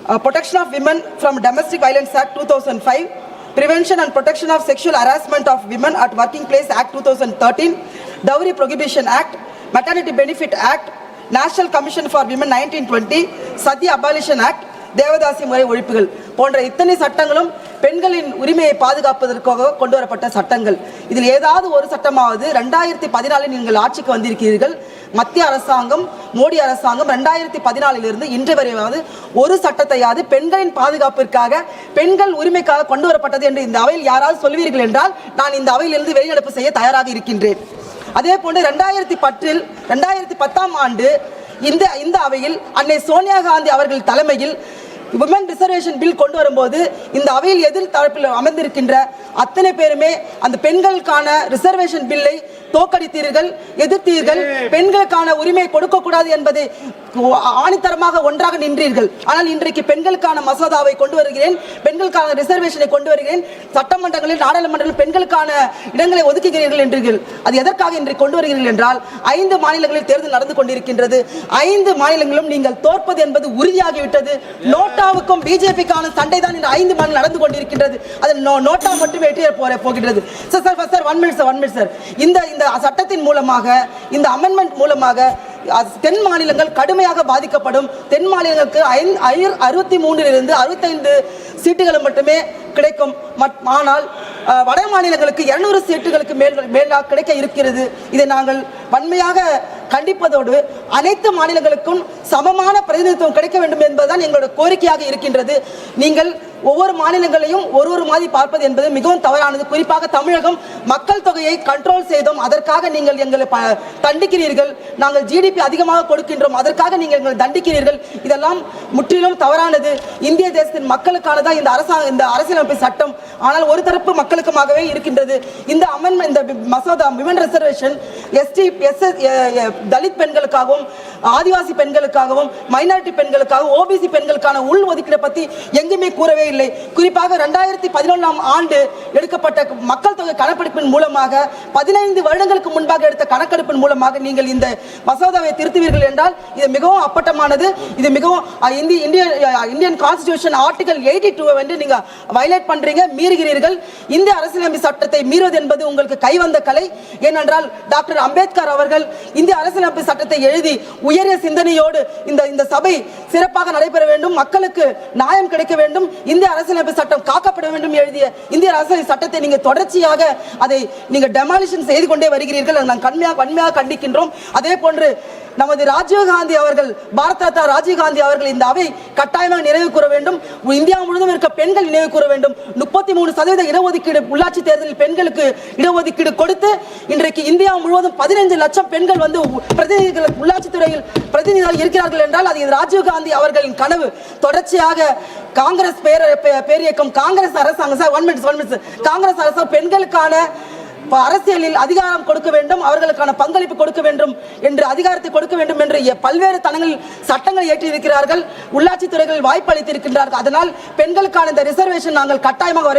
Protection of Women from Domestic Violence Act 2005, Prevention and Protection of Sexual Harassment of Women at Working Place Act 2013, Dowry Prohibition Act, Maternity Benefit Act, National Commission for Women 1920, Sati Abolition Act, devadasi முறை ஒழிப்புகள் போன்ற இத்தனை சட்டங்களும் பெண்களின் உரிமையை பாதுகாப்பதற்காக கொண்டு வரப்பட்ட சட்டங்கள். இதில் ஏதாவது ஒரு சட்டமாவது 2014 நீங்கள் ஆட்சிக்கு வந்திருக்கிறீர்கள். மத்திய அரசாங்கம், மோடி அரசாங்கம் 2014 இன்று வரையாவது ஒரு சட்டத்தையாவது பெண்களின் பாதுகாப்பிற்காக, பெண்கள் உரிமைக்காக கொண்டு வரப்பட்டது என்று இந்த அவையில் யாராவது சொல்வீர்கள் என்றால் நான் இந்த அவையிலிருந்து வெளிநடப்பு செய்ய தயாராக இருக்கின்றேன். அதே போன்று 2010ஆம் ஆண்டு இந்த அவையில் அன்னை சோனியா காந்தி அவர்கள் தலைமையில் விமன் ரிசர்வேஷன் பில் கொண்டு வரும்போது இந்த அவையில் எதிர் தரப்பில் அமர்ந்திருக்கின்ற அத்தனை பேருமே அந்த பெண்களுக்கான ரிசர்வேஷன் பில்லை தோற்கடித்தீர்கள், எதிர்த்தீர்கள். பெண்களுக்கான உரிமை கொடுக்கக்கூடாது என்பதை ஆணித்தரமாக ஒன்றாக நின்றீர்கள். ஆனால் இன்றைக்கு பெண்களுக்கான மசோதாவை கொண்டு வருகிறேன், பெண்களுக்கான ரிசர்வேஷனை கொண்டு வருகிறேன், சட்டமன்றங்களில் நாடாளுமன்றங்களில் பெண்களுக்கான இடங்களை ஒதுக்குகிறீர்கள் என்றீர்கள். அது எதற்காக இன்றைக்கு கொண்டு வருகிறீர்கள் என்றால் 5 மாநிலங்களில் தேர்தல் நடந்து கொண்டிருக்கின்றது. 5 மாநிலங்களும் நீங்கள் தோற்பது என்பது உறுதியாகிவிட்டது. நோட்டாவுக்கும் பிஜேபிக்கான சண்டை தான் இந்த 5 மாநிலம் நடந்து கொண்டிருக்கின்றது. அது நோட்டா மட்டும் வெற்றியை போகின்றது. Sir 1 minute sir. இந்த சட்டத்தின் மூலமாக, இந்த அமெண்ட்மெண்ட் மூலமாக தென் மாநிலங்கள் கடுமையாக பாதிக்கப்படும். தென் மாநிலங்களுக்கு 63 65 சீட்டுகள் மட்டுமே கிடைக்கும். ஆனால் வட மாநிலங்களுக்கு 200 சீட்டுகளுக்கு மேலாக கிடைக்க இருக்கிறது. இதை நாங்கள் வன்மையாக கண்டிப்பதோடு அனைத்து மாநிலங்களுக்கும் சமமான பிரதிநிதித்துவம் கிடைக்க வேண்டும் என்பதுதான் எங்களோட கோரிக்கையாக இருக்கின்றது. நீங்கள் ஒவ்வொரு மாநிலங்களையும் ஒரு மாதிரி பார்ப்பது என்பது மிகவும் தவறானது. குறிப்பாக தமிழகம் மக்கள் தொகையை கண்ட்ரோல் செய்தோம், அதற்காக நீங்கள் எங்களை தண்டிக்கிறீர்கள். நாங்கள் ஜிடிபி அதிகமாக கொடுக்கின்றோம், அதற்காக நீங்கள் எங்களை தண்டிக்கிறீர்கள். இதெல்லாம் முற்றிலும் தவறானது. இந்திய தேசத்தின் மக்களுக்கானதான் இந்த அரசியலமைப்பு சட்டம். ஆனால் ஒரு தரப்பு மக்களுக்குமாகவே இருக்கின்றது. இந்த அமெண்ட்மெண்ட், இந்த மசோதா விமன் ரிசர்வேஷன் எஸ்டி தலித் பெண்களுக்காகவும், ஆதிவாசி பெண்களுக்காகவும், மைனாரிட்டி பெண்களுக்காகவும், ஓபிசி பெண்களுக்கான உள் ஒதுக்கீடு பற்றி எங்குமே கூறவே இல்லை. குறிப்பாக 2011ஆம் ஆண்டு எடுக்கப்பட்ட மக்கள் தொகை கணக்கெடுப்பின் மூலமாக 15 வருடங்களுக்கு முன்பாக எடுத்த கணக்கெடுப்பின் மூலமாக நீங்கள் இந்த மசோதாவை திருத்துவீர்கள் என்றால் இது மிகவும் அப்பட்டமானது. இது மிகவும் இந்தியன் கான்ஸ்டிடியூஷன் ஆர்டிகல் 82 வந்து நீங்க வயலேட் பண்றீங்க, மீறுகிறீர்கள். இந்த அரசியலமைப்பு சட்டத்தை மீறுவது என்பது உங்களுக்கு கைவந்த கலை. ஏனென்றால் டாக்டர் அம்பேத்கர் அவர்கள் இந்திய அரசியலமைப்பு சட்டத்தை எழுதி உயரிய சிந்தனையோடு இந்த சபை சிறப்பாக நடைபெற வேண்டும், மக்களுக்கு நியாயம் கிடைக்க வேண்டும், இந்திய அரசியலமைப்பு சட்டம் காக்கப்பட வேண்டும் எழுதிய இந்திய அரசியல் சட்டத்தை நீங்க தொடர்ச்சியாக அதை நீங்க டெமாலிஷன் செய்து கொண்டே வருகிறீர்கள். நாங்கள் வன்மையாக கண்டிக்கின்றோம். அதே போன்று நமது ராஜீவ்காந்தி அவர்கள், பாரத ரத்னா ராஜீவ்காந்தி அவர்கள் இந்த அவை கட்டாயமாக நினைவு கூற வேண்டும். இந்தியா முழுவதும் இருக்க பெண்கள் நினைவு கூற வேண்டும். 33% இடஒதுக்கீடு உள்ளாட்சி தேர்தலில் பெண்களுக்கு இடஒதுக்கீடு கொடுத்து இன்றைக்கு இந்தியா முழுவதும் 15 லட்சம் பெண்கள் வந்து பிரதிநிதிகள் உள்ளாட்சி துறையில் பிரதிநிதிகள் இருக்கிறார்கள் என்றால் அது ராஜீவ்காந்தி அவர்களின் கனவு. தொடர்ச்சியாக காங்கிரஸ் பேரியக்கம், காங்கிரஸ் அரசாங்கம் காங்கிரஸ் அரசு பெண்களுக்கான அரசியலில் அதிகாரம் கொடுக்க வேண்டும், அவர்களுக்கான பங்களிப்பு கொடுக்க வேண்டும் என்று, அதிகாரத்தை கொடுக்க வேண்டும் என்று பல்வேறு தனங்களில் சட்டங்கள் ஏற்றியிருக்கிறார்கள். உள்ளாட்சி துறைகளில் வாய்ப்பு அளித்திருக்கின்றார்கள். அதனால் பெண்களுக்கான இந்த ரிசர்வேஷன் நாங்கள் கட்டாயமாக